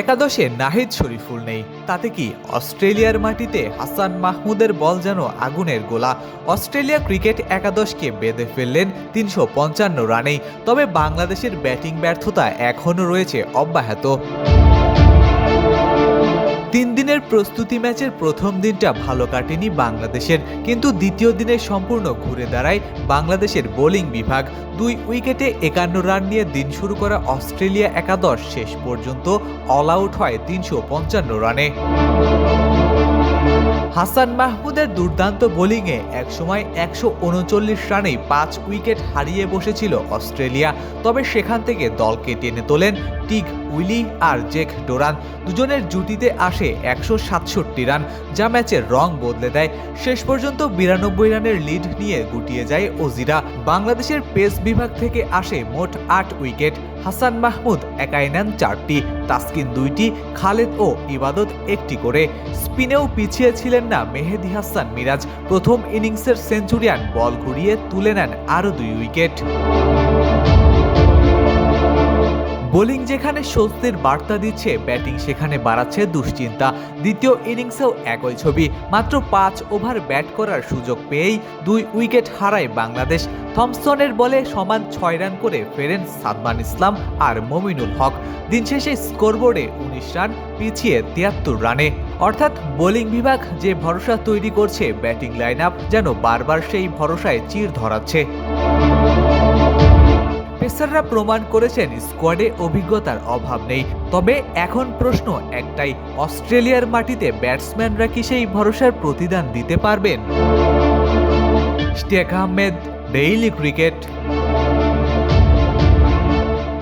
একাদশে নাহিদ শরীফুল নেই, তাতে কি অস্ট্রেলিয়ার মাটিতে হাসান মাহমুদের বল যেন আগুনের গোলা। অস্ট্রেলিয়া ক্রিকেট একাদশকে বেঁধে ফেললেন ৩৫৫ রানেই। তবে বাংলাদেশের ব্যাটিং ব্যর্থতা এখনও রয়েছে অব্যাহত। ৩ দিনের প্রস্তুতি ম্যাচের প্রথম দিনটা ভালো কাটেনি বাংলাদেশের, কিন্তু দ্বিতীয় দিনে সম্পূর্ণ ঘুরে দাঁড়ায় বাংলাদেশের বোলিং বিভাগ। ২ উইকেটে ৫১ রান নিয়ে দিন শুরু করা অস্ট্রেলিয়া একাদশ শেষ পর্যন্ত অল আউট হয় ৩৫৫ রানে। হাসান মাহমুদের দুর্দান্ত বোলিংয়ে একসময় ১৩৯ রানেই ৫ উইকেট হারিয়ে বসেছিল অস্ট্রেলিয়া। তবে সেখান থেকে দলকে টেনে তোলেন টিগ উইলি আর জেক ডোরান। দুজনের জুটিতে আসে ১৬৭ রান, যা ম্যাচের রং বদলে দেয়। শেষ পর্যন্ত ৯২ রানের লিড নিয়ে গুটিয়ে যায় অজিরা। বাংলাদেশের পেস বিভাগ থেকে আসে মোট ৮ উইকেট। হাসান মাহমুদ একাই নেন ৪টি, তাসকিন ২টি, খালেদ ও ইবাদত ১টি করে। স্পিনেও পিছিয়ে ছিলেন না মেহেদী হাসান মিরাজ। প্রথম ইনিংসের সেঞ্চুরিয়ান বল ঘুরিয়ে তুলে নেন আরও ২ উইকেট। বোলিং যেখানে স্বস্তির বার্তা দিচ্ছে, ব্যাটিং সেখানে বাড়াচ্ছে দুশ্চিন্তা। দ্বিতীয় ইনিংসেও একই ছবি। মাত্র ৫ ওভার ব্যাট করার সুযোগ পেয়েই ২ উইকেট হারায় বাংলাদেশ। থমসনের বলে সমান ৬ রান করে ফেরেন সাদমান ইসলাম আর মমিনুল হক। দিন শেষে স্কোরবোর্ডে ১৯ রান, পিছিয়ে ৭৩ রানে। অর্থাৎ বোলিং বিভাগ যে ভরসা তৈরি করছে, ব্যাটিং লাইন আপ যেন বারবার সেই ভরসায় চির ধরাচ্ছে। পেসাররা প্রমাণ করেছেন স্কোয়াডে অভিজ্ঞতার অভাব নেই। তবে এখন প্রশ্ন একটাই, অস্ট্রেলিয়ার মাটিতে ব্যাটসম্যানরা কি সেই ভরসার প্রতিদান দিতে পারবেন? Ishtiaq Ahmed, daily cricket.